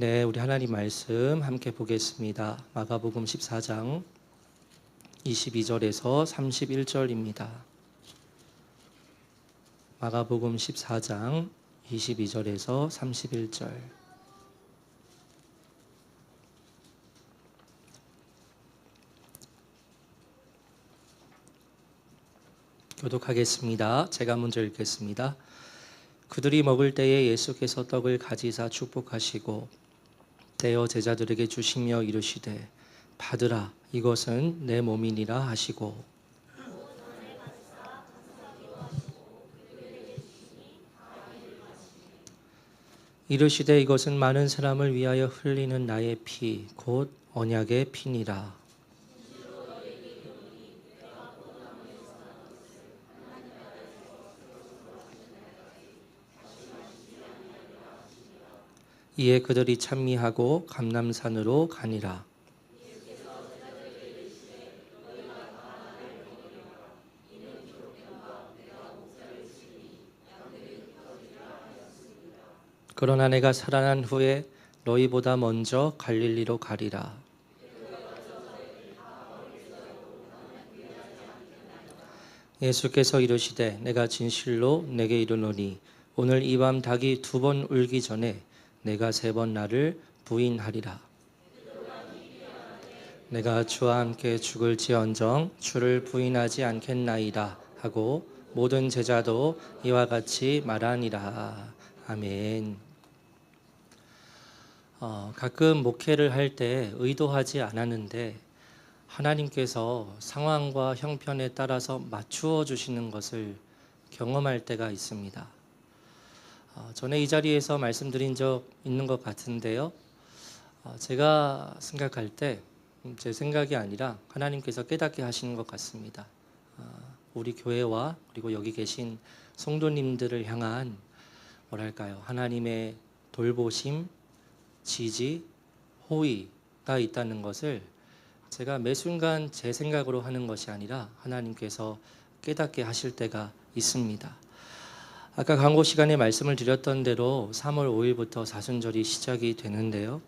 네, 우리 하나님 말씀 함께 보겠습니다. 마가복음 14장 22절에서 31절입니다. 마가복음 14장 22절에서 31절. 교독하겠습니다. 제가 먼저 읽겠습니다. 그들이 먹을 때에 예수께서 떡을 가지사 축복하시고 떼어 제자들에게 주시며 이르시되 받으라, 이것은 내 몸이니라 하시고 이르시되 이것은 많은 사람을 위하여 흘리는 나의 피 곧 언약의 피니라. 이에 그들이 찬미하고 감람산으로 가니라. 그러나 내가 살아난 후에 너희보다 먼저 갈릴리로 가리라. 예수께서 이르시되 내가 진실로 내게 이르노니 오늘 이 밤 닭이 2번 울기 전에 내가 3번 나를 부인하리라. 내가 주와 함께 죽을지언정 주를 부인하지 않겠나이다 하고 모든 제자도 이와 같이 말하니라. 아멘. 가끔 목회를 할 때 의도하지 않았는데 하나님께서 상황과 형편에 따라서 맞추어 주시는 것을 경험할 때가 있습니다. 전에 이 자리에서 말씀드린 적 있는 것 같은데요. 제가 생각할 때 제 생각이 아니라 하나님께서 깨닫게 하시는 것 같습니다. 우리 교회와 그리고 여기 계신 성도님들을 향한 뭐랄까요, 하나님의 돌보심, 지지, 호의가 있다는 것을 제가 매 순간 제 생각으로 하는 것이 아니라 하나님께서 깨닫게 하실 때가 있습니다. 아까 광고 시간에 말씀을 드렸던 대로 3월 5일부터 사순절이 시작이 되는데요.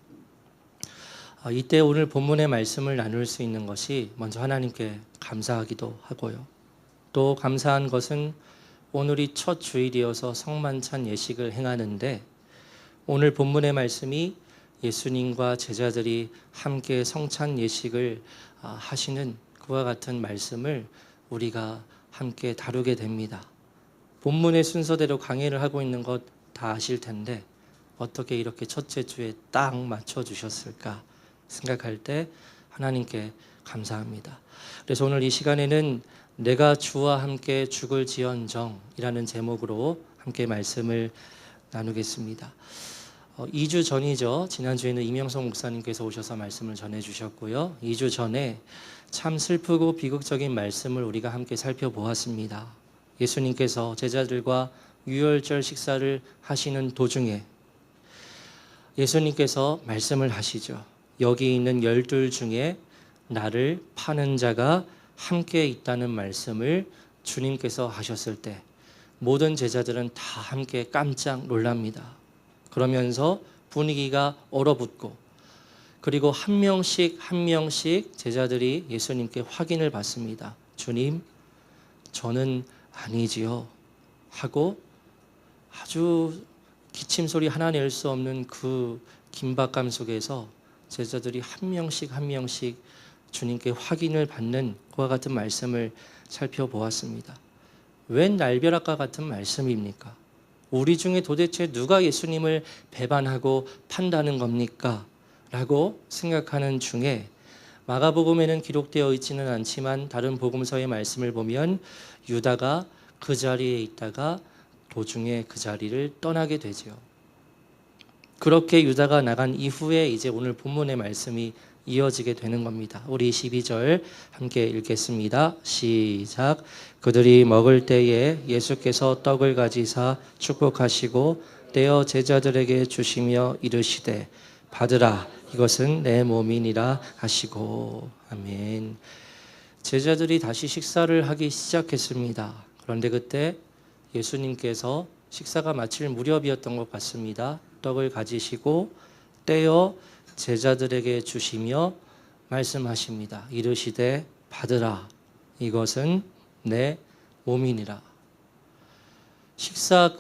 이때 오늘 본문의 말씀을 나눌 수 있는 것이 먼저 하나님께 감사하기도 하고요. 또 감사한 것은 오늘이 첫 주일이어서 성만찬 예식을 행하는데 오늘 본문의 말씀이 예수님과 제자들이 함께 성찬 예식을 하시는 그와 같은 말씀을 우리가 함께 다루게 됩니다. 본문의 순서대로 강의를 하고 있는 것 다 아실 텐데 어떻게 이렇게 첫째 주에 딱 맞춰주셨을까 생각할 때 하나님께 감사합니다. 그래서 오늘 이 시간에는 내가 주와 함께 죽을지언정 이라는 제목으로 함께 말씀을 나누겠습니다. 2주 전이죠. 지난주에는 이명성 목사님께서 오셔서 말씀을 전해주셨고요. 2주 전에 참 슬프고 비극적인 말씀을 우리가 함께 살펴보았습니다. 예수님께서 제자들과 유월절 식사를 하시는 도중에 예수님께서 말씀을 하시죠. 여기 있는 12 중에 나를 파는 자가 함께 있다는 말씀을 주님께서 하셨을 때 모든 제자들은 다 함께 깜짝 놀랍니다. 그러면서 분위기가 얼어붙고 그리고 한 명씩 제자들이 예수님께 확인을 받습니다. 주님, 저는 아니지요 하고 아주 기침 소리 하나 낼 수 없는 그 긴박감 속에서 제자들이 한 명씩 주님께 확인을 받는 그와 같은 말씀을 살펴보았습니다. 웬 날벼락과 같은 말씀입니까? 우리 중에 도대체 누가 예수님을 배반하고 판다는 겁니까? 라고 생각하는 중에 마가복음에는 기록되어 있지는 않지만 다른 복음서의 말씀을 보면 유다가 그 자리에 있다가 도중에 그 자리를 떠나게 되죠. 그렇게 유다가 나간 이후에 이제 오늘 본문의 말씀이 이어지게 되는 겁니다. 우리 12절 함께 읽겠습니다. 시작. 그들이 먹을 때에 예수께서 떡을 가지사 축복하시고 떼어 제자들에게 주시며 이르시되 받으라, 이것은 내 몸이니라 하시고. 아멘. 제자들이 다시 식사를 하기 시작했습니다. 그런데 그때 예수님께서 식사가 마칠 무렵이었던 것 같습니다. 떡을 가지시고 떼어 제자들에게 주시며 말씀하십니다. 이르시되 받으라. 이것은 내 몸이니라. 식사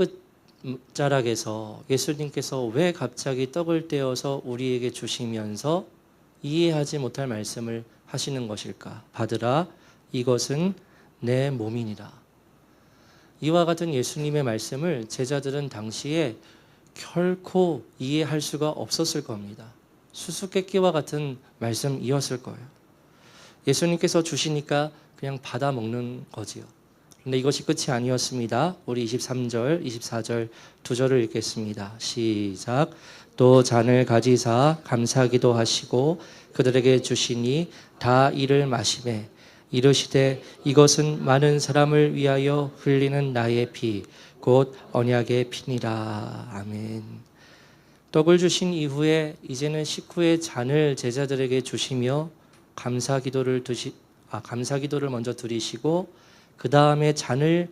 끝자락에서 예수님께서 왜 갑자기 떡을 떼어서 우리에게 주시면서 이해하지 못할 말씀을 하시는 것일까? 받으라. 이것은 내 몸이니라. 이와 같은 예수님의 말씀을 제자들은 당시에 결코 이해할 수가 없었을 겁니다. 수수께끼와 같은 말씀이었을 거예요. 예수님께서 주시니까 그냥 받아 먹는 거지요. 그런데 이것이 끝이 아니었습니다. 우리 23절, 24절 두 절을 읽겠습니다. 시작. 또 잔을 가지사 감사기도 하시고 그들에게 주시니 다 이를 마시매 이르시되 이것은 많은 사람을 위하여 흘리는 나의 피 곧 언약의 피니라. 아멘. 떡을 주신 이후에 이제는 식후의 잔을 제자들에게 주시며 감사기도를 먼저 드리시고 그 다음에 잔을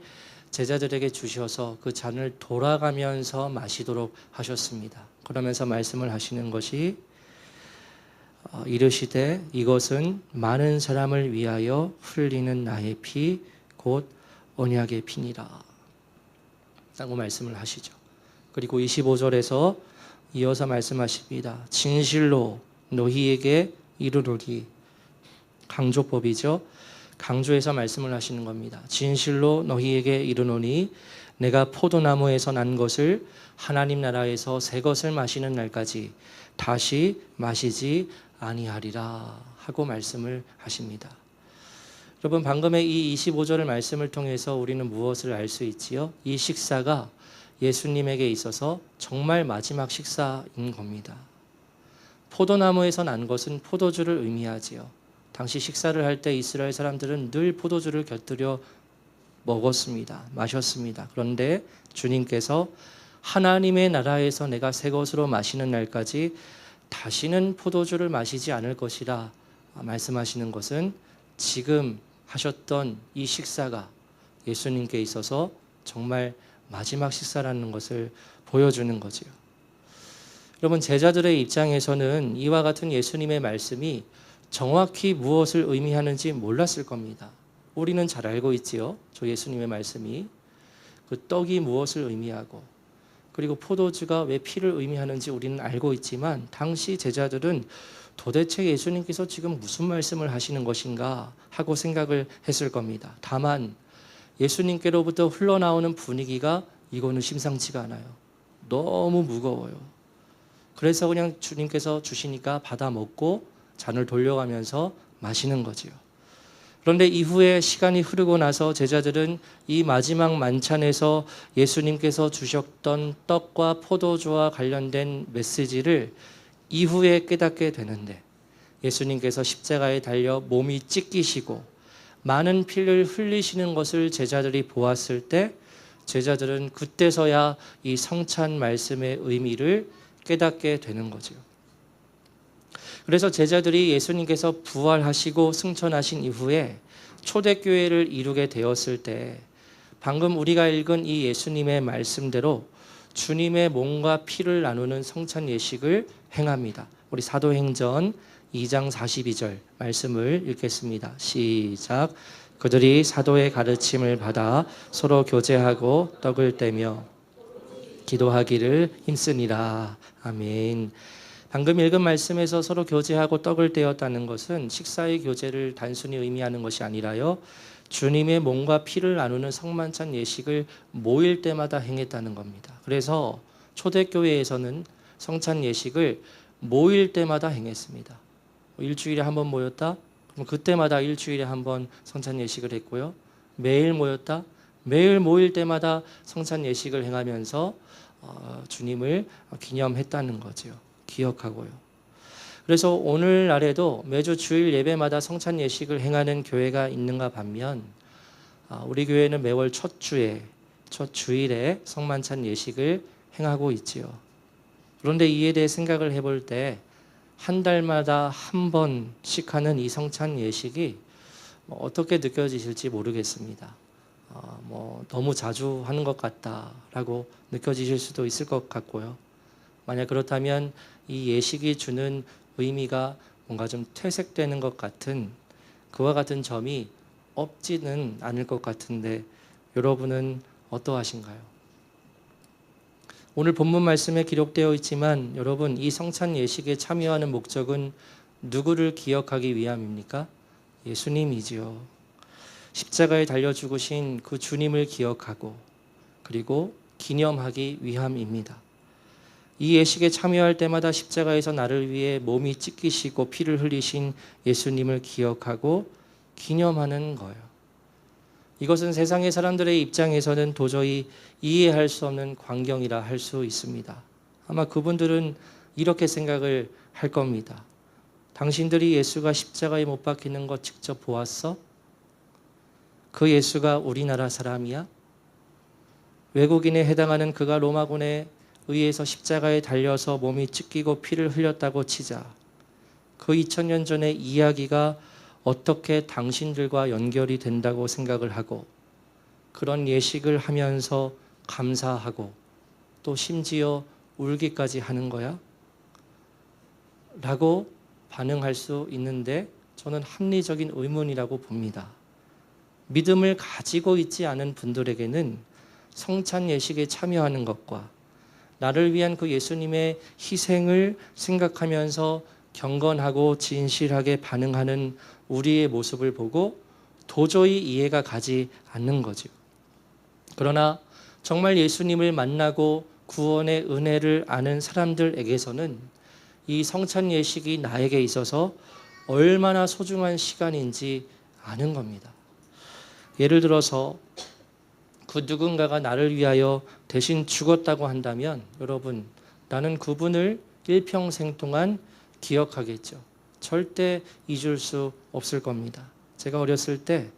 제자들에게 주셔서 그 잔을 돌아가면서 마시도록 하셨습니다. 그러면서 말씀을 하시는 것이 이르시되 이것은 많은 사람을 위하여 흘리는 나의 피 곧 언약의 피니라 라고 말씀을 하시죠. 그리고 25절에서 이어서 말씀하십니다. 진실로 너희에게 이르노니, 강조법이죠. 강조해서 말씀을 하시는 겁니다. 진실로 너희에게 이르노니 내가 포도나무에서 난 것을 하나님 나라에서 새 것을 마시는 날까지 다시 마시지 아니하리라 하고 말씀을 하십니다. 여러분, 방금의 이 25절의 말씀을 통해서 우리는 무엇을 알 수 있지요? 이 식사가 예수님에게 있어서 정말 마지막 식사인 겁니다. 포도나무에서 난 것은 포도주를 의미하지요. 당시 식사를 할 때 이스라엘 사람들은 늘 포도주를 곁들여 먹었습니다. 마셨습니다. 그런데 주님께서 하나님의 나라에서 내가 새 것으로 마시는 날까지 다시는 포도주를 마시지 않을 것이라 말씀하시는 것은 지금 하셨던 이 식사가 예수님께 있어서 정말 마지막 식사라는 것을 보여주는 거지요. 여러분, 제자들의 입장에서는 이와 같은 예수님의 말씀이 정확히 무엇을 의미하는지 몰랐을 겁니다. 우리는 잘 알고 있지요. 저 예수님의 말씀이 그 떡이 무엇을 의미하고 그리고 포도주가 왜 피를 의미하는지 우리는 알고 있지만 당시 제자들은 도대체 예수님께서 지금 무슨 말씀을 하시는 것인가 하고 생각을 했을 겁니다. 다만 예수님께로부터 흘러나오는 분위기가 이거는 심상치가 않아요. 너무 무거워요. 그래서 그냥 주님께서 주시니까 받아 먹고 잔을 돌려가면서 마시는 거지요. 그런데 이후에 시간이 흐르고 나서 제자들은 이 마지막 만찬에서 예수님께서 주셨던 떡과 포도주와 관련된 메시지를 이후에 깨닫게 되는데, 예수님께서 십자가에 달려 몸이 찢기시고 많은 피를 흘리시는 것을 제자들이 보았을 때 제자들은 그때서야 이 성찬 말씀의 의미를 깨닫게 되는 거죠. 그래서 제자들이 예수님께서 부활하시고 승천하신 이후에 초대교회를 이루게 되었을 때 방금 우리가 읽은 이 예수님의 말씀대로 주님의 몸과 피를 나누는 성찬 예식을 행합니다. 우리 사도행전 2장 42절 말씀을 읽겠습니다. 시작. 그들이 사도의 가르침을 받아 서로 교제하고 떡을 떼며 기도하기를 힘쓰니라. 아멘. 방금 읽은 말씀에서 서로 교제하고 떡을 떼었다는 것은 식사의 교제를 단순히 의미하는 것이 아니라요, 주님의 몸과 피를 나누는 성만찬 예식을 모일 때마다 행했다는 겁니다. 그래서 초대교회에서는 성찬 예식을 모일 때마다 행했습니다. 일주일에 한 번 모였다? 그럼 그때마다 일주일에 한 번 성찬 예식을 했고요. 매일 모였다? 매일 모일 때마다 성찬 예식을 행하면서 주님을 기념했다는 거죠. 기억하고요. 그래서 오늘날에도 매주 주일 예배마다 성찬 예식을 행하는 교회가 있는가 반면 우리 교회는 매월 첫 주일에 성만찬 예식을 행하고 있지요. 그런데 이에 대해 생각을 해볼 때 한 달마다 한 번씩 하는 이 성찬 예식이 어떻게 느껴지실지 모르겠습니다. 너무 자주 하는 것 같다라고 느껴지실 수도 있을 것 같고요. 만약 그렇다면 이 예식이 주는 의미가 뭔가 좀 퇴색되는 것 같은 그와 같은 점이 없지는 않을 것 같은데 여러분은 어떠하신가요? 오늘 본문 말씀에 기록되어 있지만 여러분, 이 성찬 예식에 참여하는 목적은 누구를 기억하기 위함입니까? 예수님이지요. 십자가에 달려 죽으신 그 주님을 기억하고 그리고 기념하기 위함입니다. 이 예식에 참여할 때마다 십자가에서 나를 위해 몸이 찢기시고 피를 흘리신 예수님을 기억하고 기념하는 거예요. 이것은 세상의 사람들의 입장에서는 도저히 이해할 수 없는 광경이라 할 수 있습니다. 아마 그분들은 이렇게 생각을 할 겁니다. 당신들이 예수가 십자가에 못 박히는 거 직접 보았어? 그 예수가 우리나라 사람이야? 외국인에 해당하는 그가 로마군에 의해서 십자가에 달려서 몸이 찢기고 피를 흘렸다고 치자. 그 2000년 전의 이야기가 어떻게 당신들과 연결이 된다고 생각을 하고 그런 예식을 하면서 감사하고 또 심지어 울기까지 하는 거야? 라고 반응할 수 있는데 저는 합리적인 의문이라고 봅니다. 믿음을 가지고 있지 않은 분들에게는 성찬 예식에 참여하는 것과 나를 위한 그 예수님의 희생을 생각하면서 경건하고 진실하게 반응하는 우리의 모습을 보고 도저히 이해가 가지 않는 거죠. 그러나 정말 예수님을 만나고 구원의 은혜를 아는 사람들에게서는 이 성찬 예식이 나에게 있어서 얼마나 소중한 시간인지 아는 겁니다. 예를 들어서 그 누군가가 나를 위하여 대신 죽었다고 한다면 여러분, 나는 그분을 일평생 동안 기억하겠죠. 절대 잊을 수 없을 겁니다. 제가 어렸을 때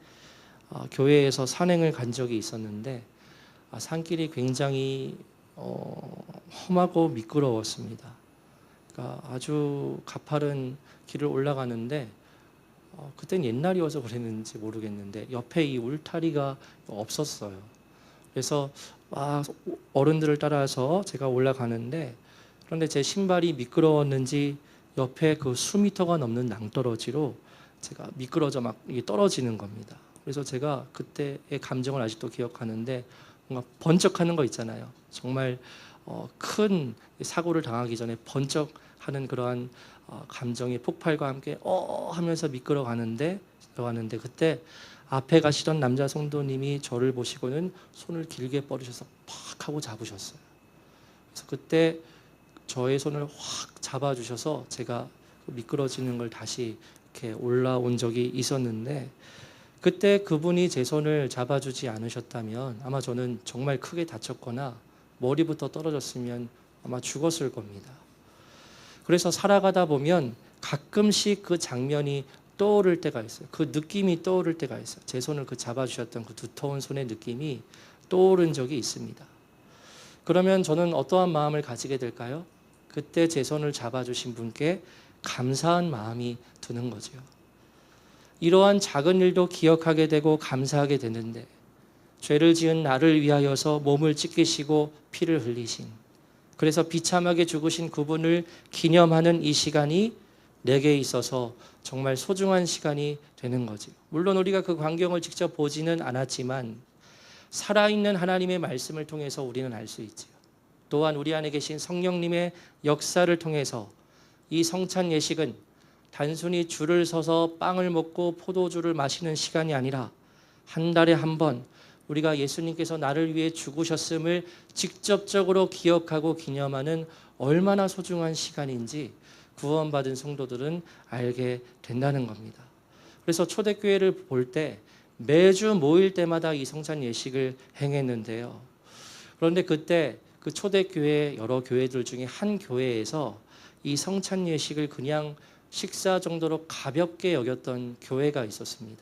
교회에서 산행을 간 적이 있었는데 산길이 굉장히 험하고 미끄러웠습니다. 그러니까 아주 가파른 길을 올라가는데 그땐 옛날이어서 그랬는지 모르겠는데 옆에 이 울타리가 없었어요. 그래서 막 어른들을 따라서 제가 올라가는데 그런데 제 신발이 미끄러웠는지 옆에 그 수미터가 넘는 낭떠러지로 제가 미끄러져 막 떨어지는 겁니다. 그래서 제가 그때의 감정을 아직도 기억하는데 뭔가 번쩍하는 거 있잖아요. 정말 큰 사고를 당하기 전에 번쩍하는 그러한 감정의 폭발과 함께 하면서 미끄러가는데 그때 앞에 가시던 남자 성도님이 저를 보시고는 손을 길게 뻗으셔서 팍 하고 잡으셨어요. 그래서 그때 저의 손을 확 잡아주셔서 제가 미끄러지는 걸 다시 이렇게 올라온 적이 있었는데 그때 그분이 제 손을 잡아주지 않으셨다면 아마 저는 정말 크게 다쳤거나 머리부터 떨어졌으면 아마 죽었을 겁니다. 그래서 살아가다 보면 가끔씩 그 장면이 떠오를 때가 있어요. 그 느낌이 떠오를 때가 있어요. 제 손을 그 잡아주셨던 그 두터운 손의 느낌이 떠오른 적이 있습니다. 그러면 저는 어떠한 마음을 가지게 될까요? 그때 제 손을 잡아주신 분께 감사한 마음이 드는 거죠. 이러한 작은 일도 기억하게 되고 감사하게 되는데 죄를 지은 나를 위하여서 몸을 찢기시고 피를 흘리신 그래서 비참하게 죽으신 그분을 기념하는 이 시간이 내게 있어서 정말 소중한 시간이 되는 거지. 물론 우리가 그 광경을 직접 보지는 않았지만 살아있는 하나님의 말씀을 통해서 우리는 알 수 있지요. 또한 우리 안에 계신 성령님의 역사를 통해서 이 성찬 예식은 단순히 줄을 서서 빵을 먹고 포도주를 마시는 시간이 아니라 한 달에 한 번 우리가 예수님께서 나를 위해 죽으셨음을 직접적으로 기억하고 기념하는 얼마나 소중한 시간인지 구원받은 성도들은 알게 된다는 겁니다. 그래서 초대교회를 볼 때 매주 모일 때마다 이 성찬 예식을 행했는데요. 그런데 그때 그 초대교회 여러 교회들 중에 한 교회에서 이 성찬 예식을 그냥 식사 정도로 가볍게 여겼던 교회가 있었습니다.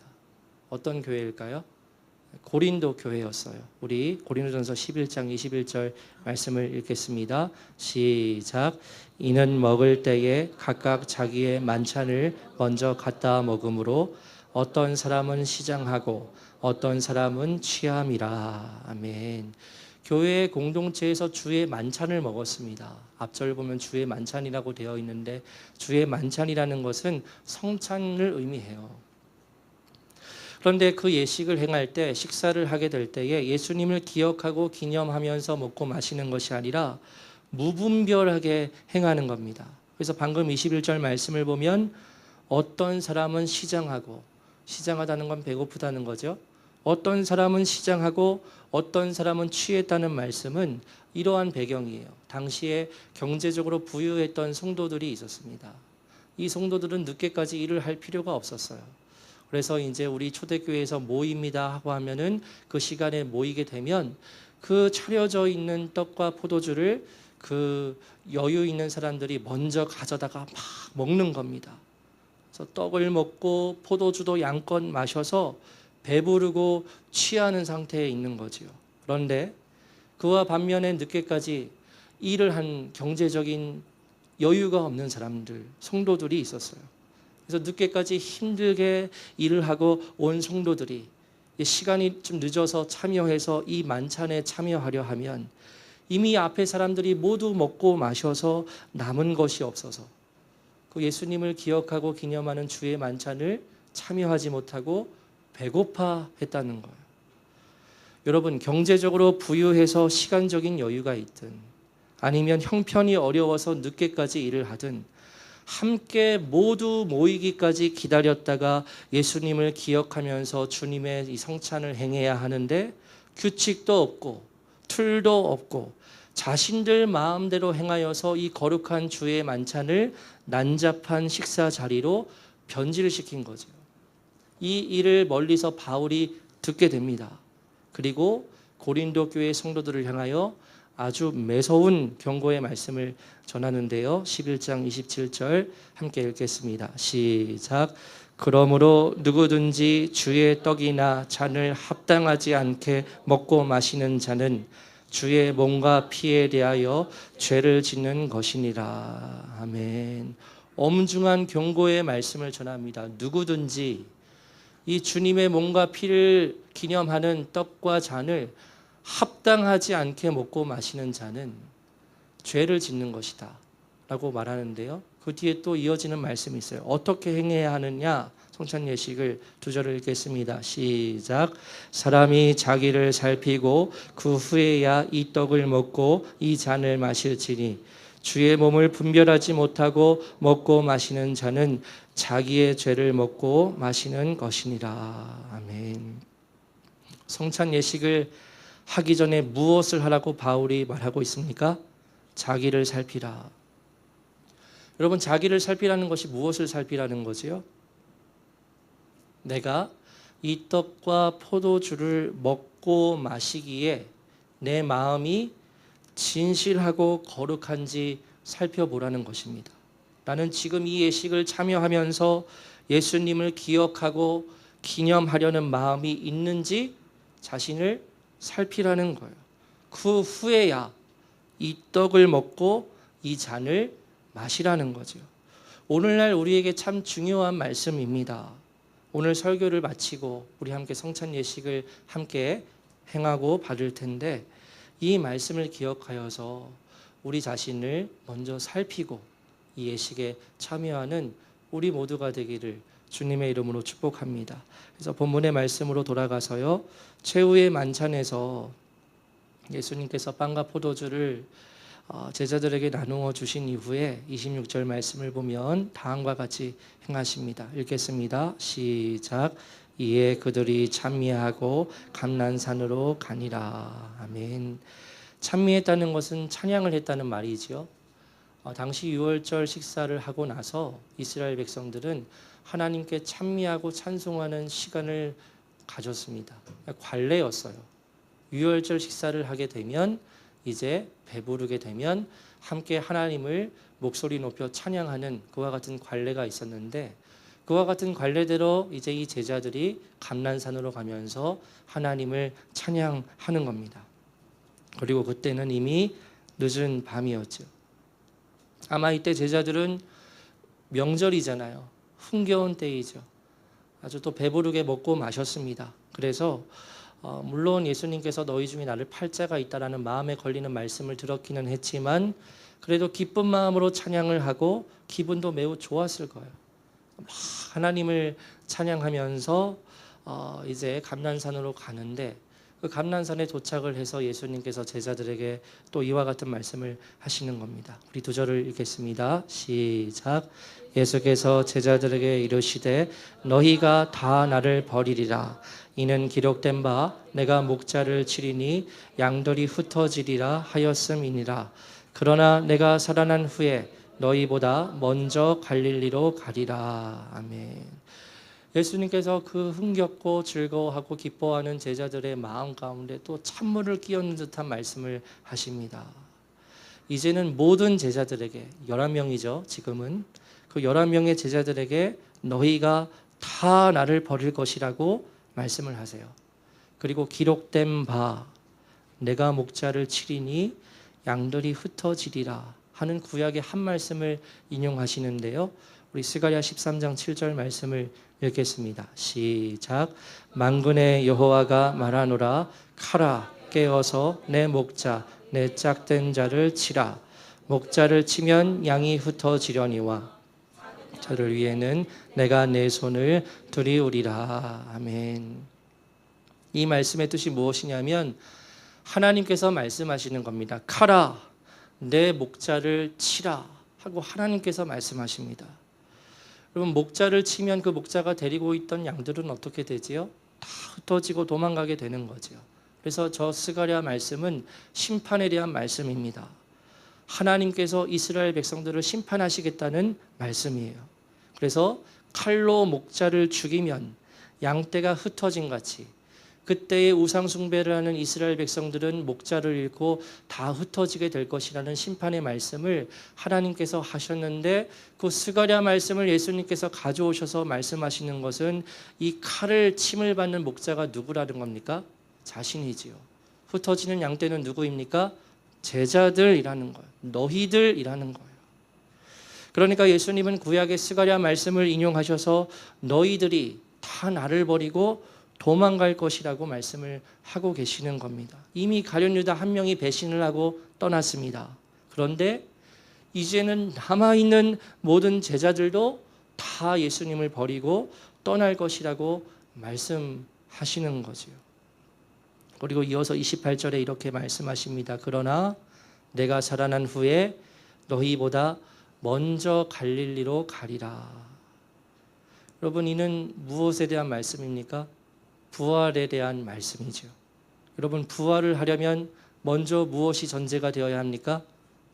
어떤 교회일까요? 고린도 교회였어요. 우리 고린도전서 11장 21절 말씀을 읽겠습니다. 시작. 이는 먹을 때에 각각 자기의 만찬을 먼저 갖다 먹음으로 어떤 사람은 시장하고 어떤 사람은 취함이라. 아멘. 교회 공동체에서 주의 만찬을 먹었습니다. 앞절 보면 주의 만찬이라고 되어 있는데 주의 만찬이라는 것은 성찬을 의미해요. 그런데 그 예식을 행할 때, 식사를 하게 될 때에 예수님을 기억하고 기념하면서 먹고 마시는 것이 아니라 무분별하게 행하는 겁니다. 그래서 방금 21절 말씀을 보면 어떤 사람은 시장하고, 시장하다는 건 배고프다는 거죠. 어떤 사람은 시장하고 어떤 사람은 취했다는 말씀은 이러한 배경이에요. 당시에 경제적으로 부유했던 성도들이 있었습니다. 이 성도들은 늦게까지 일을 할 필요가 없었어요. 그래서 이제 우리 초대교회에서 모입니다 하고 하면은 그 시간에 모이게 되면 그 차려져 있는 떡과 포도주를 그 여유 있는 사람들이 먼저 가져다가 막 먹는 겁니다. 그래서 떡을 먹고 포도주도 양껏 마셔서 배부르고 취하는 상태에 있는 거지요. 그런데 그와 반면에 늦게까지 일을 한 경제적인 여유가 없는 사람들, 성도들이 있었어요. 그래서 늦게까지 힘들게 일을 하고 온 성도들이 시간이 좀 늦어서 참여해서 이 만찬에 참여하려 하면 이미 앞에 사람들이 모두 먹고 마셔서 남은 것이 없어서 그 예수님을 기억하고 기념하는 주의 만찬을 참여하지 못하고 배고파 했다는 거예요. 여러분, 경제적으로 부유해서 시간적인 여유가 있든 아니면 형편이 어려워서 늦게까지 일을 하든 함께 모두 모이기까지 기다렸다가 예수님을 기억하면서 주님의 이 성찬을 행해야 하는데 규칙도 없고 틀도 없고 자신들 마음대로 행하여서 이 거룩한 주의 만찬을 난잡한 식사 자리로 변질시킨 거죠. 이 일을 멀리서 바울이 듣게 됩니다. 그리고 고린도 교회 성도들을 향하여 아주 매서운 경고의 말씀을 전하는데요. 11장 27절 함께 읽겠습니다. 시작. 그러므로 누구든지 주의 떡이나 잔을 합당하지 않게 먹고 마시는 자는 주의 몸과 피에 대하여 죄를 짓는 것이니라. 아멘. 엄중한 경고의 말씀을 전합니다. 누구든지 이 주님의 몸과 피를 기념하는 떡과 잔을 합당하지 않게 먹고 마시는 자는 죄를 짓는 것이다 라고 말하는데요. 그 뒤에 또 이어지는 말씀이 있어요. 어떻게 행해야 하느냐? 성찬 예식을 두 절을 읽겠습니다. 시작. 사람이 자기를 살피고 그 후에야 이 떡을 먹고 이 잔을 마실지니 주의 몸을 분별하지 못하고 먹고 마시는 자는 자기의 죄를 먹고 마시는 것이니라. 아멘. 성찬 예식을 하기 전에 무엇을 하라고 바울이 말하고 있습니까? 자기를 살피라. 여러분, 자기를 살피라는 것이 무엇을 살피라는 거지요? 내가 이 떡과 포도주를 먹고 마시기에 내 마음이 진실하고 거룩한지 살펴보라는 것입니다. 나는 지금 이 예식을 참여하면서 예수님을 기억하고 기념하려는 마음이 있는지 자신을 살피라는 거예요. 그 후에야 이 떡을 먹고 이 잔을 마시라는 거죠. 오늘날 우리에게 참 중요한 말씀입니다. 오늘 설교를 마치고 우리 함께 성찬 예식을 함께 행하고 받을 텐데 이 말씀을 기억하여서 우리 자신을 먼저 살피고 이 예식에 참여하는 우리 모두가 되기를 주님의 이름으로 축복합니다. 그래서 본문의 말씀으로 돌아가서요. 최후의 만찬에서 예수님께서 빵과 포도주를 제자들에게 나누어 주신 이후에 26절 말씀을 보면 다음과 같이 행하십니다. 읽겠습니다. 시작. 이에 그들이 찬미하고 감난산으로 가니라. 아멘. 찬미했다는 것은 찬양을 했다는 말이지요. 당시 유월절 식사를 하고 나서 이스라엘 백성들은 하나님께 찬미하고 찬송하는 시간을 가졌습니다. 관례였어요. 유월절 식사를 하게 되면 이제 배부르게 되면 함께 하나님을 목소리 높여 찬양하는 그와 같은 관례가 있었는데 그와 같은 관례대로 이제 이 제자들이 감난산으로 가면서 하나님을 찬양하는 겁니다. 그리고 그때는 이미 늦은 밤이었죠. 아마 이때 제자들은 명절이잖아요. 흥겨운 때이죠. 아주 또 배부르게 먹고 마셨습니다. 그래서 물론 예수님께서 너희 중에 나를 팔 자가 있다라는 마음에 걸리는 말씀을 들었기는 했지만 그래도 기쁜 마음으로 찬양을 하고 기분도 매우 좋았을 거예요. 막 하나님을 찬양하면서 이제 감난산으로 가는데 그 감난산에 도착을 해서 예수님께서 제자들에게 또 이와 같은 말씀을 하시는 겁니다. 우리 두 절을 읽겠습니다. 시작. 예수께서 제자들에게 이르시되 너희가 다 나를 버리리라. 이는 기록된 바 내가 목자를 치리니 양들이 흩어지리라 하였음이니라. 그러나 내가 살아난 후에 너희보다 먼저 갈릴리로 가리라. 아멘. 예수님께서 그 흥겹고 즐거워하고 기뻐하는 제자들의 마음 가운데 또 찬물을 끼얹는 듯한 말씀을 하십니다. 이제는 모든 제자들에게 11명이죠. 지금은 그 11명의 제자들에게 너희가 다 나를 버릴 것이라고 말씀을 하세요. 그리고 기록된 바 내가 목자를 치리니 양들이 흩어지리라 하는 구약의 한 말씀을 인용하시는데요. 우리 스가랴 13장 7절 말씀을 읽겠습니다. 시작. 만군의 여호와가 말하노라. 카라 깨어서 내 목자 내 짝된 자를 치라. 목자를 치면 양이 흩어지려니와 저를 위해는 내가 내 손을 들이우리라. 아멘. 이 말씀의 뜻이 무엇이냐면 하나님께서 말씀하시는 겁니다. 카라 내 목자를 치라 하고 하나님께서 말씀하십니다. 여러분 목자를 치면 그 목자가 데리고 있던 양들은 어떻게 되지요? 다 흩어지고 도망가게 되는 거죠. 그래서 저 스가랴 말씀은 심판에 대한 말씀입니다. 하나님께서 이스라엘 백성들을 심판하시겠다는 말씀이에요. 그래서 칼로 목자를 죽이면 양떼가 흩어진 같이 그때의 우상 숭배를 하는 이스라엘 백성들은 목자를 잃고 다 흩어지게 될 것이라는 심판의 말씀을 하나님께서 하셨는데 그 스가랴 말씀을 예수님께서 가져오셔서 말씀하시는 것은 이 칼을 침을 받는 목자가 누구라는 겁니까? 자신이지요. 흩어지는 양떼는 누구입니까? 제자들이라는 거예요. 너희들이라는 거예요. 그러니까 예수님은 구약의 스가랴 말씀을 인용하셔서 너희들이 다 나를 버리고 도망갈 것이라고 말씀을 하고 계시는 겁니다. 이미 가룟 유다 한 명이 배신을 하고 떠났습니다. 그런데 이제는 남아있는 모든 제자들도 다 예수님을 버리고 떠날 것이라고 말씀하시는 거지요. 그리고 이어서 28절에 이렇게 말씀하십니다. 그러나 내가 살아난 후에 너희보다 먼저 갈릴리로 가리라. 여러분 이는 무엇에 대한 말씀입니까? 부활에 대한 말씀이죠. 여러분 부활을 하려면 먼저 무엇이 전제가 되어야 합니까?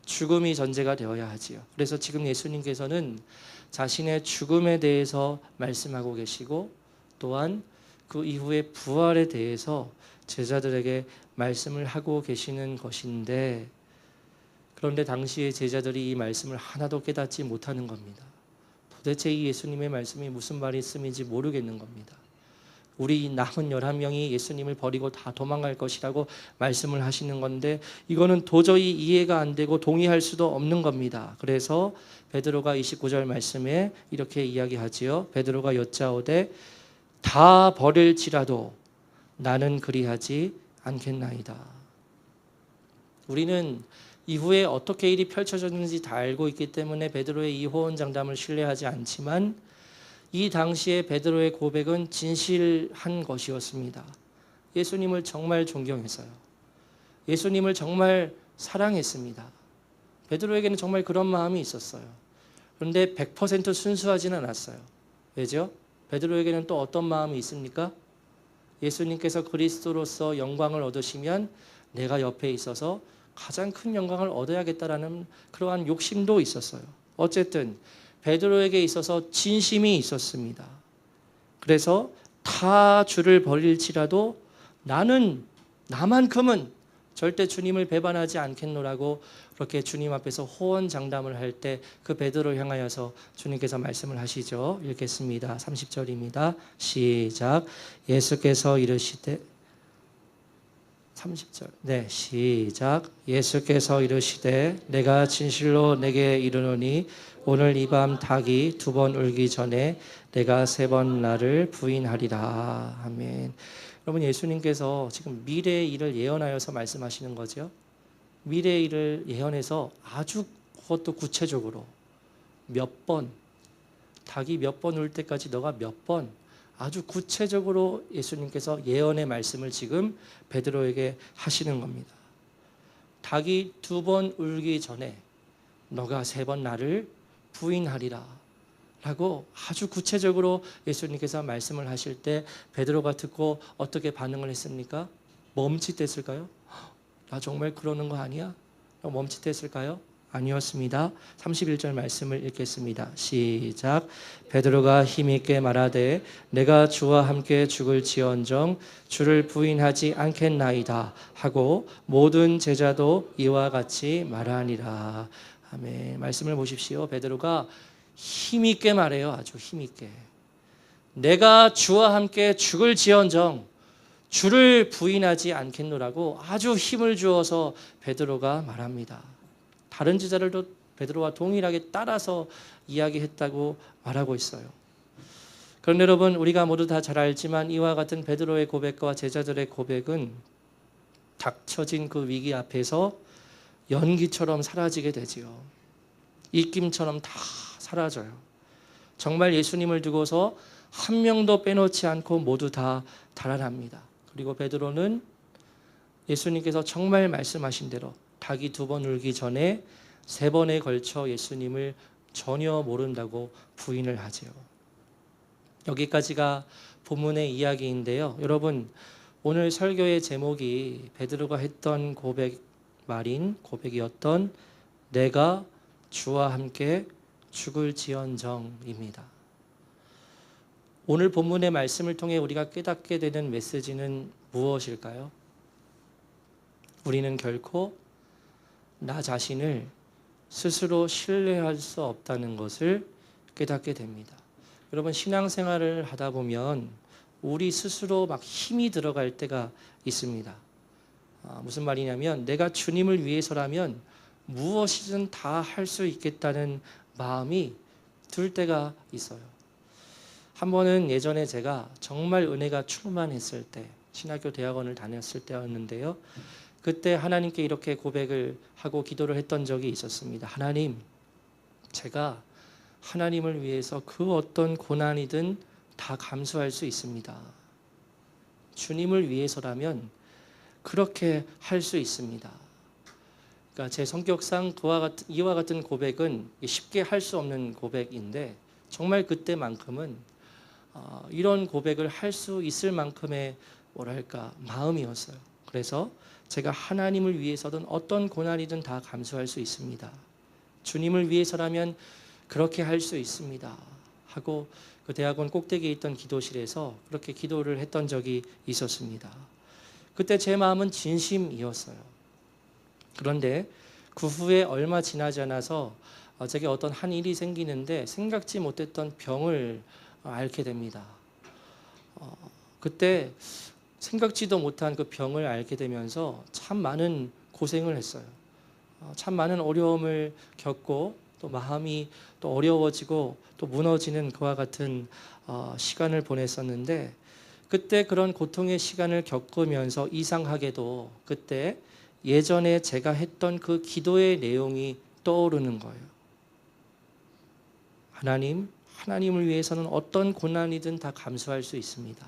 죽음이 전제가 되어야 하지요. 그래서 지금 예수님께서는 자신의 죽음에 대해서 말씀하고 계시고 또한 그 이후에 부활에 대해서 제자들에게 말씀을 하고 계시는 것인데 그런데 당시의 제자들이 이 말씀을 하나도 깨닫지 못하는 겁니다. 도대체 이 예수님의 말씀이 무슨 말씀인지 모르겠는 겁니다. 우리 남은 11명이 예수님을 버리고 다 도망갈 것이라고 말씀을 하시는 건데 이거는 도저히 이해가 안 되고 동의할 수도 없는 겁니다. 그래서 베드로가 29절 말씀에 이렇게 이야기하지요. 베드로가 여짜오되 다 버릴지라도 나는 그리하지 않겠나이다. 우리는 이후에 어떻게 일이 펼쳐졌는지 다 알고 있기 때문에 베드로의 이 호언장담을 신뢰하지 않지만 이 당시에 베드로의 고백은 진실한 것이었습니다. 예수님을 정말 존경했어요. 예수님을 정말 사랑했습니다. 베드로에게는 정말 그런 마음이 있었어요. 그런데 100% 순수하지는 않았어요. 왜죠? 베드로에게는 또 어떤 마음이 있습니까? 예수님께서 그리스도로서 영광을 얻으시면 내가 옆에 있어서 가장 큰 영광을 얻어야겠다라는 그러한 욕심도 있었어요. 어쨌든 베드로에게 있어서 진심이 있었습니다. 그래서 다 주를 버릴지라도 나만큼은 절대 주님을 배반하지 않겠노라고 그렇게 주님 앞에서 호언장담을 할 때 그 베드로를 향하여서 주님께서 말씀을 하시죠. 읽겠습니다. 30절입니다. 시작. 예수께서 이르시되 30절. 네, 시작. 예수께서 이르시되 내가 진실로 내게 이르노니 오늘 이 밤 닭이 2번 울기 전에 내가 3번 나를 부인하리라. 아멘. 여러분, 예수님께서 지금 미래의 일을 예언하여서 말씀하시는 거죠. 미래의 일을 예언해서 아주 그것도 구체적으로 몇 번, 닭이 몇 번 울 때까지 너가 몇 번, 아주 구체적으로 예수님께서 예언의 말씀을 지금 베드로에게 하시는 겁니다. 닭이 2번 울기 전에 너가 3번 나를 부인하리라 라고 아주 구체적으로 예수님께서 말씀을 하실 때 베드로가 듣고 어떻게 반응을 했습니까? 멈칫했을까요? 나 정말 그러는 거 아니야? 멈칫했을까요? 아니었습니다. 31절 말씀을 읽겠습니다. 시작. 베드로가 힘있게 말하되 내가 주와 함께 죽을지언정 주를 부인하지 않겠나이다 하고 모든 제자도 이와 같이 말하니라. 아멘. 말씀을 보십시오. 베드로가 힘있게 말해요. 아주 힘있게. 내가 주와 함께 죽을지언정 주를 부인하지 않겠노라고 아주 힘을 주어서 베드로가 말합니다. 다른 제자들도 베드로와 동일하게 따라서 이야기했다고 말하고 있어요. 그런데 여러분, 우리가 모두 다 잘 알지만 이와 같은 베드로의 고백과 제자들의 고백은 닥쳐진 그 위기 앞에서 연기처럼 사라지게 되지요. 입김처럼 다 사라져요. 정말 예수님을 두고서 한 명도 빼놓지 않고 모두 다 달아납니다. 그리고 베드로는 예수님께서 정말 말씀하신 대로 닭이 2번 울기 전에 3번에 걸쳐 예수님을 전혀 모른다고 부인을 하지요. 여기까지가 본문의 이야기인데요. 여러분, 오늘 설교의 제목이 베드로가 했던 고백이었던 내가 주와 함께 죽을지언정입니다. 오늘 본문의 말씀을 통해 우리가 깨닫게 되는 메시지는 무엇일까요? 우리는 결코 나 자신을 스스로 신뢰할 수 없다는 것을 깨닫게 됩니다. 여러분, 신앙생활을 하다 보면 우리 스스로 막 힘이 들어갈 때가 있습니다. 무슨 말이냐면 내가 주님을 위해서라면 무엇이든 다 할 수 있겠다는 마음이 들 때가 있어요. 한 번은 예전에 제가 정말 은혜가 충만했을 때 신학교 대학원을 다녔을 때였는데요. 그때 하나님께 이렇게 고백을 하고 기도를 했던 적이 있었습니다. 하나님, 제가 하나님을 위해서 그 어떤 고난이든 다 감수할 수 있습니다. 주님을 위해서라면 그렇게 할 수 있습니다. 그러니까 제 성격상 이와 같은 고백은 쉽게 할 수 없는 고백인데 정말 그때만큼은 이런 고백을 할 수 있을 만큼의 마음이었어요. 그래서 제가 하나님을 위해서든 어떤 고난이든 다 감수할 수 있습니다. 주님을 위해서라면 그렇게 할 수 있습니다. 하고 그 대학원 꼭대기에 있던 기도실에서 그렇게 기도를 했던 적이 있었습니다. 그때 제 마음은 진심이었어요. 그런데 그 후에 얼마 지나지 않아서 제게 어떤 한 일이 생기는데 생각지 못했던 병을 앓게 됩니다. 그때 생각지도 못한 그 병을 앓게 되면서 참 많은 고생을 했어요. 참 많은 어려움을 겪고 또 마음이 또 어려워지고 또 무너지는 그와 같은 시간을 보냈었는데 그때 그런 고통의 시간을 겪으면서 이상하게도 그때 예전에 제가 했던 그 기도의 내용이 떠오르는 거예요. 하나님을 위해서는 어떤 고난이든 다 감수할 수 있습니다.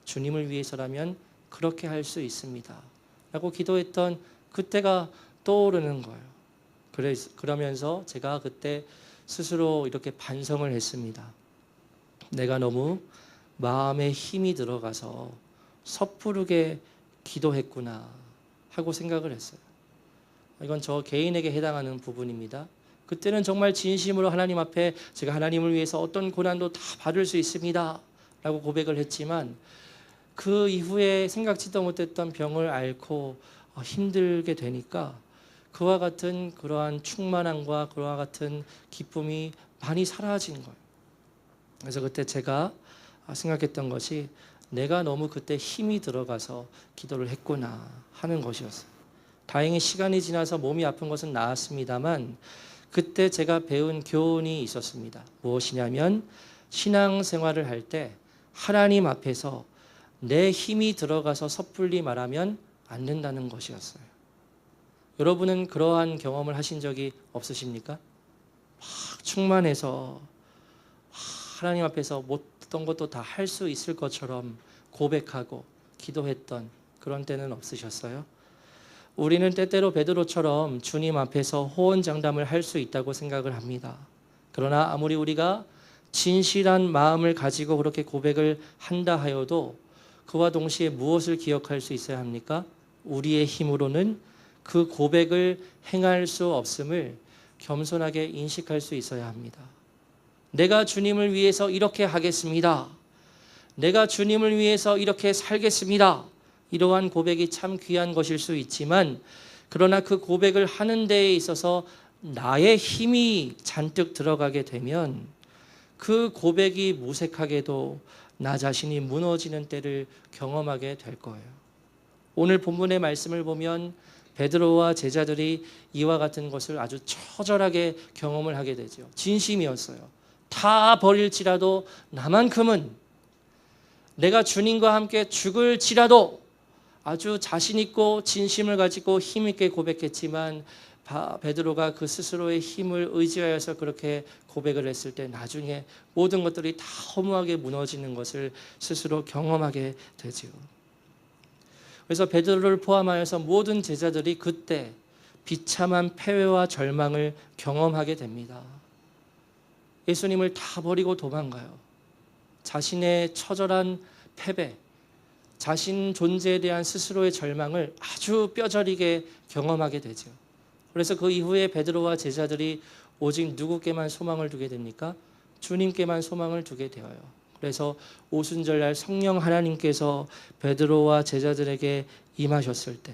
주님을 위해서라면 그렇게 할 수 있습니다. 라고 기도했던 그때가 떠오르는 거예요. 그러면서 제가 그때 스스로 이렇게 반성을 했습니다. 내가 너무 마음에 힘이 들어가서 섣부르게 기도했구나 하고 생각을 했어요. 이건 저 개인에게 해당하는 부분입니다. 그때는 정말 진심으로 하나님 앞에 제가 하나님을 위해서 어떤 고난도 다 받을 수 있습니다 라고 고백을 했지만 그 이후에 생각지도 못했던 병을 앓고 힘들게 되니까 그와 같은 그러한 충만함과 그와 같은 기쁨이 많이 사라진 거예요. 그래서 그때 제가 생각했던 것이 내가 너무 그때 힘이 들어가서 기도를 했구나 하는 것이었어요. 다행히 시간이 지나서 몸이 아픈 것은 나았습니다만 그때 제가 배운 교훈이 있었습니다. 무엇이냐면 신앙생활을 할 때 하나님 앞에서 내 힘이 들어가서 섣불리 말하면 안 된다는 것이었어요. 여러분은 그러한 경험을 하신 적이 없으십니까? 막 충만해서 하나님 앞에서 어떤 것도 다 할 수 있을 것처럼 고백하고 기도했던 그런 때는 없으셨어요? 우리는 때때로 베드로처럼 주님 앞에서 호언장담을 할 수 있다고 생각을 합니다. 그러나 아무리 우리가 진실한 마음을 가지고 그렇게 고백을 한다 하여도 그와 동시에 무엇을 기억할 수 있어야 합니까? 우리의 힘으로는 그 고백을 행할 수 없음을 겸손하게 인식할 수 있어야 합니다. 내가 주님을 위해서 이렇게 하겠습니다. 내가 주님을 위해서 이렇게 살겠습니다. 이러한 고백이 참 귀한 것일 수 있지만, 그러나 그 고백을 하는 데에 있어서 나의 힘이 잔뜩 들어가게 되면 그 고백이 무색하게도 나 자신이 무너지는 때를 경험하게 될 거예요. 오늘 본문의 말씀을 보면 베드로와 제자들이 이와 같은 것을 아주 처절하게 경험을 하게 되죠. 진심이었어요. 다 버릴지라도 나만큼은, 내가 주님과 함께 죽을지라도, 아주 자신 있고 진심을 가지고 힘 있게 고백했지만 베드로가 그 스스로의 힘을 의지하여서 그렇게 고백을 했을 때 나중에 모든 것들이 다 허무하게 무너지는 것을 스스로 경험하게 되죠. 그래서 베드로를 포함하여서 모든 제자들이 그때 비참한 패배와 절망을 경험하게 됩니다. 예수님을 다 버리고 도망가요. 자신의 처절한 패배, 자신 존재에 대한 스스로의 절망을 아주 뼈저리게 경험하게 되죠. 그래서 그 이후에 베드로와 제자들이 오직 누구께만 소망을 두게 됩니까? 주님께만 소망을 두게 되어요. 그래서 오순절날 성령 하나님께서 베드로와 제자들에게 임하셨을 때,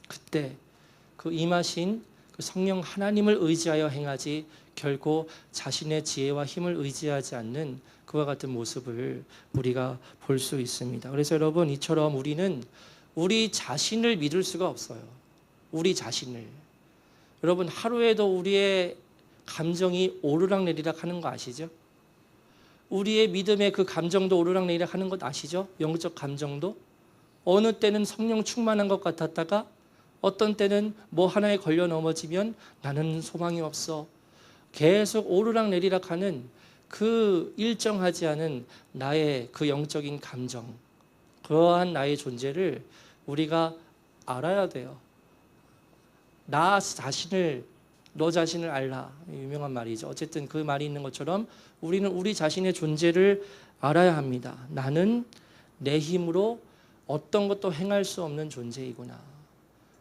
그때 그 임하신 그 성령 하나님을 의지하여 행하지 결코 자신의 지혜와 힘을 의지하지 않는 그와 같은 모습을 우리가 볼 수 있습니다. 그래서 여러분, 이처럼 우리는 우리 자신을 믿을 수가 없어요. 우리 자신을. 여러분, 하루에도 우리의 감정이 오르락내리락 하는 거 아시죠? 우리의 믿음의 그 감정도 오르락내리락 하는 것 아시죠? 영적 감정도. 어느 때는 성령 충만한 것 같았다가 어떤 때는 뭐 하나에 걸려 넘어지면 나는 소망이 없어. 계속 오르락내리락 하는 그 일정하지 않은 나의 그 영적인 감정, 그러한 나의 존재를 우리가 알아야 돼요. 나 자신을, 너 자신을 알라, 유명한 말이죠. 어쨌든 그 말이 있는 것처럼 우리는 우리 자신의 존재를 알아야 합니다. 나는 내 힘으로 어떤 것도 행할 수 없는 존재이구나.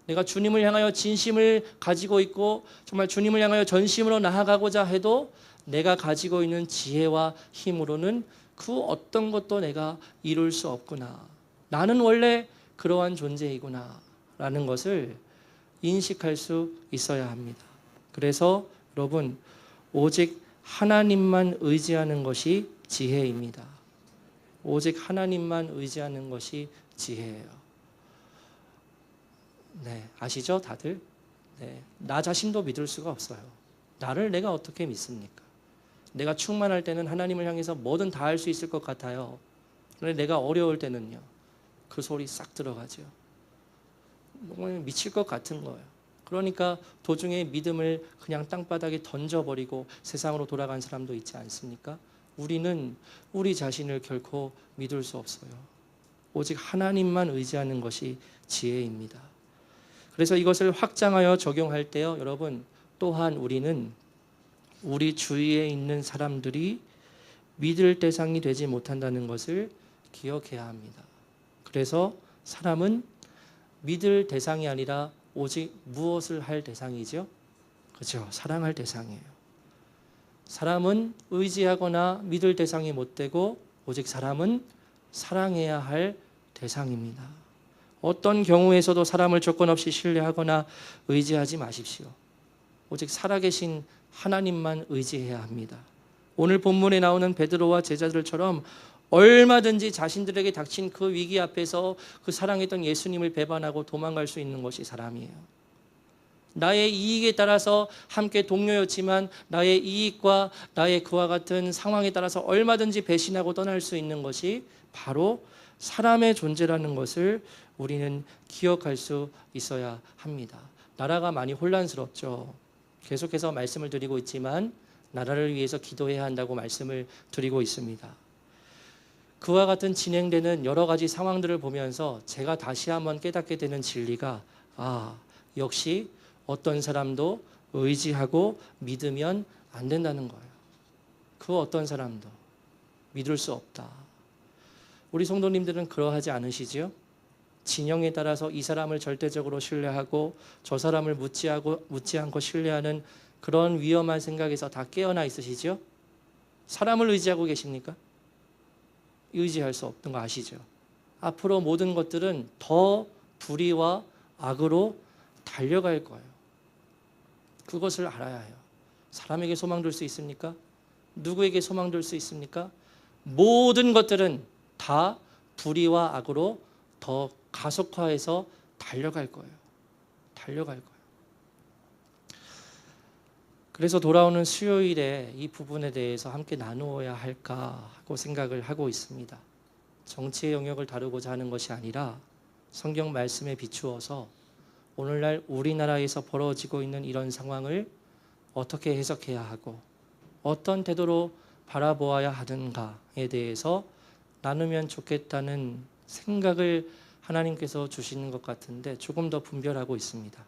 내가 주님을 향하여 진심을 가지고 있고 정말 주님을 향하여 전심으로 나아가고자 해도 내가 가지고 있는 지혜와 힘으로는 그 어떤 것도 내가 이룰 수 없구나. 나는 원래 그러한 존재이구나 라는 것을 인식할 수 있어야 합니다. 그래서 여러분, 오직 하나님만 의지하는 것이 지혜입니다. 오직 하나님만 의지하는 것이 지혜예요. 네, 아시죠 다들? 네, 나 자신도 믿을 수가 없어요. 나를 내가 어떻게 믿습니까? 내가 충만할 때는 하나님을 향해서 뭐든 다 할 수 있을 것 같아요. 그런데 내가 어려울 때는요, 그 소리 싹 들어가죠. 정말 미칠 것 같은 거예요. 그러니까 도중에 믿음을 그냥 땅바닥에 던져버리고 세상으로 돌아간 사람도 있지 않습니까? 우리는 우리 자신을 결코 믿을 수 없어요. 오직 하나님만 의지하는 것이 지혜입니다. 그래서 이것을 확장하여 적용할 때요, 여러분, 또한 우리는 우리 주위에 있는 사람들이 믿을 대상이 되지 못한다는 것을 기억해야 합니다. 그래서 사람은 믿을 대상이 아니라 오직 무엇을 할 대상이죠? 그렇죠. 사랑할 대상이에요. 사람은 의지하거나 믿을 대상이 못 되고 오직 사람은 사랑해야 할 대상입니다. 어떤 경우에서도 사람을 조건 없이 신뢰하거나 의지하지 마십시오. 오직 살아계신 하나님만 의지해야 합니다. 오늘 본문에 나오는 베드로와 제자들처럼 얼마든지 자신들에게 닥친 그 위기 앞에서 그 사랑했던 예수님을 배반하고 도망갈 수 있는 것이 사람이에요. 나의 이익에 따라서 함께 동료였지만 나의 이익과 나의 그와 같은 상황에 따라서 얼마든지 배신하고 떠날 수 있는 것이 바로 사람의 존재라는 것을 우리는 기억할 수 있어야 합니다. 나라가 많이 혼란스럽죠. 계속해서 말씀을 드리고 있지만 나라를 위해서 기도해야 한다고 말씀을 드리고 있습니다. 그와 같은 진행되는 여러 가지 상황들을 보면서 제가 다시 한번 깨닫게 되는 진리가 역시 어떤 사람도 의지하고 믿으면 안 된다는 거예요. 그 어떤 사람도 믿을 수 없다. 우리 성도님들은 그러하지 않으시지요? 진영에 따라서 이 사람을 절대적으로 신뢰하고 저 사람을 묻지 않고 신뢰하는 그런 위험한 생각에서 다 깨어나 있으시죠? 사람을 의지하고 계십니까? 의지할 수 없는 거 아시죠? 앞으로 모든 것들은 더 불의와 악으로 달려갈 거예요. 그것을 알아야 해요. 사람에게 소망 둘 수 있습니까? 누구에게 소망 둘 수 있습니까? 모든 것들은 다 불의와 악으로 더 가속화해서 달려갈 거예요. 달려갈 거예요. 그래서 돌아오는 수요일에 이 부분에 대해서 함께 나누어야 할까 하고 생각을 하고 있습니다. 정치의 영역을 다루고자 하는 것이 아니라 성경 말씀에 비추어서 오늘날 우리나라에서 벌어지고 있는 이런 상황을 어떻게 해석해야 하고 어떤 태도로 바라보아야 하는가에 대해서 나누면 좋겠다는 생각을 하나님께서 주시는 것 같은데 조금 더 분별하고 있습니다.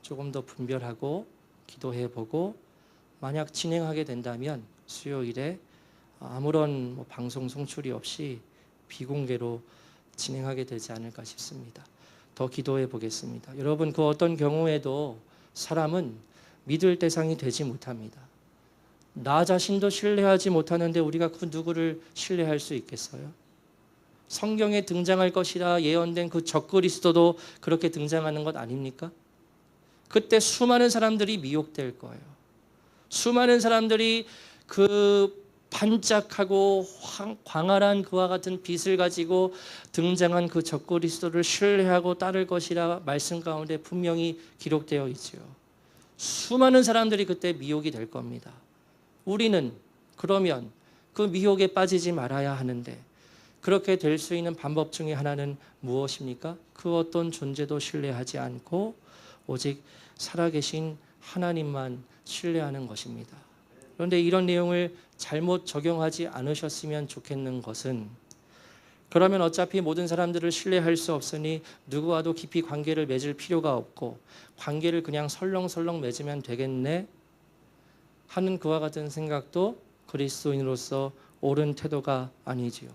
조금 더 분별하고 기도해보고 만약 진행하게 된다면 수요일에 아무런 방송 송출이 없이 비공개로 진행하게 되지 않을까 싶습니다. 더 기도해 보겠습니다. 여러분, 그 어떤 경우에도 사람은 믿을 대상이 되지 못합니다. 나 자신도 신뢰하지 못하는데 우리가 그 누구를 신뢰할 수 있겠어요? 성경에 등장할 것이라 예언된 그 적그리스도도 그렇게 등장하는 것 아닙니까? 그때 수많은 사람들이 미혹될 거예요. 수많은 사람들이 그 반짝하고 광활한 그와 같은 빛을 가지고 등장한 그 적그리스도를 신뢰하고 따를 것이라 말씀 가운데 분명히 기록되어 있지요. 수많은 사람들이 그때 미혹이 될 겁니다. 우리는 그러면 그 미혹에 빠지지 말아야 하는데 그렇게 될 수 있는 방법 중에 하나는 무엇입니까? 그 어떤 존재도 신뢰하지 않고 오직 살아계신 하나님만 신뢰하는 것입니다. 그런데 이런 내용을 잘못 적용하지 않으셨으면 좋겠는 것은 그러면 어차피 모든 사람들을 신뢰할 수 없으니 누구와도 깊이 관계를 맺을 필요가 없고 관계를 그냥 설렁설렁 맺으면 되겠네 하는 그와 같은 생각도 그리스도인으로서 옳은 태도가 아니지요.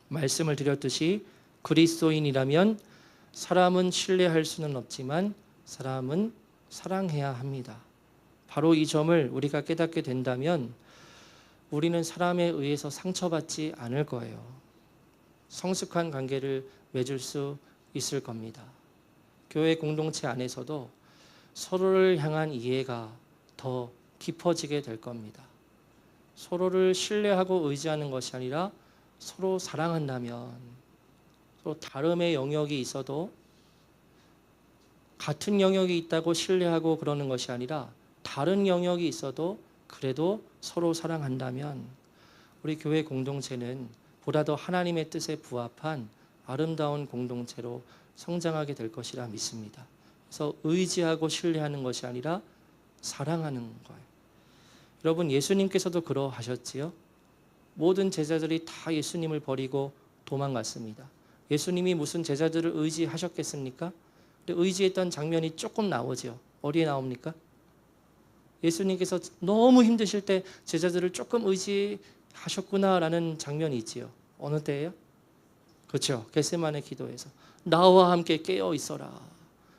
말씀을 드렸듯이 그리스도인이라면 사람은 신뢰할 수는 없지만 사람은 사랑해야 합니다. 바로 이 점을 우리가 깨닫게 된다면 우리는 사람에 의해서 상처받지 않을 거예요. 성숙한 관계를 맺을 수 있을 겁니다. 교회 공동체 안에서도 서로를 향한 이해가 더 깊어지게 될 겁니다. 서로를 신뢰하고 의지하는 것이 아니라 서로 사랑한다면 서로 다름의 영역이 있어도 같은 영역이 있다고 신뢰하고 그러는 것이 아니라 다른 영역이 있어도 그래도 서로 사랑한다면 우리 교회 공동체는 보다 더 하나님의 뜻에 부합한 아름다운 공동체로 성장하게 될 것이라 믿습니다. 그래서 의지하고 신뢰하는 것이 아니라 사랑하는 거예요. 여러분, 예수님께서도 그러하셨지요. 모든 제자들이 다 예수님을 버리고 도망갔습니다. 예수님이 무슨 제자들을 의지하셨겠습니까? 의지했던 장면이 조금 나오죠. 어디에 나옵니까? 예수님께서 너무 힘드실 때 제자들을 조금 의지하셨구나라는 장면이 있지요. 어느 때예요? 그렇죠. 겟세마네 기도에서 나와 함께 깨어 있어라.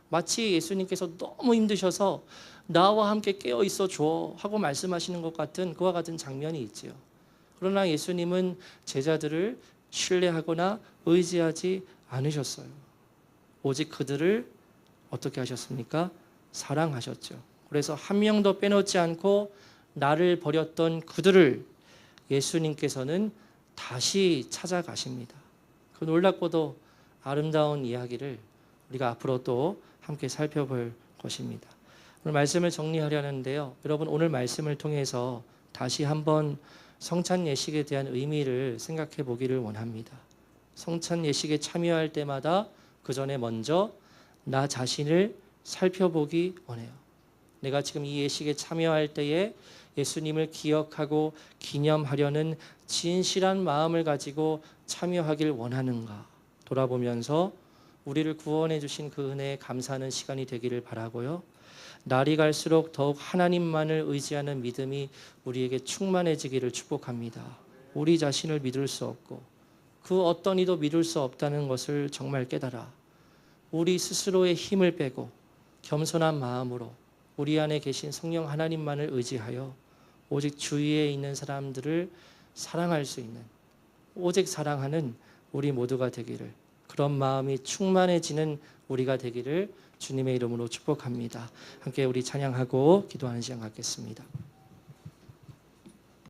마치 예수님께서 너무 힘드셔서 나와 함께 깨어 있어 줘 하고 말씀하시는 것 같은 그와 같은 장면이 있지요. 그러나 예수님은 제자들을 신뢰하거나 의지하지 않으셨어요. 오직 그들을 어떻게 하셨습니까? 사랑하셨죠. 그래서 한 명도 빼놓지 않고 나를 버렸던 그들을 예수님께서는 다시 찾아가십니다. 그 놀랍고도 아름다운 이야기를 우리가 앞으로 또 함께 살펴볼 것입니다. 오늘 말씀을 정리하려는데요. 여러분 오늘 말씀을 통해서 다시 한번 성찬 예식에 대한 의미를 생각해 보기를 원합니다. 성찬 예식에 참여할 때마다 그 전에 먼저 나 자신을 살펴보기 원해요. 내가 지금 이 예식에 참여할 때에 예수님을 기억하고 기념하려는 진실한 마음을 가지고 참여하길 원하는가 돌아보면서 우리를 구원해 주신 그 은혜에 감사하는 시간이 되기를 바라고요. 날이 갈수록 더욱 하나님만을 의지하는 믿음이 우리에게 충만해지기를 축복합니다. 우리 자신을 믿을 수 없고 그 어떤 이도 믿을 수 없다는 것을 정말 깨달아 우리 스스로의 힘을 빼고 겸손한 마음으로 우리 안에 계신 성령 하나님만을 의지하여 오직 주위에 있는 사람들을 사랑할 수 있는, 오직 사랑하는 우리 모두가 되기를, 그런 마음이 충만해지는 우리가 되기를 주님의 이름으로 축복합니다. 함께 우리 찬양하고 기도하는 시간 갖겠습니다.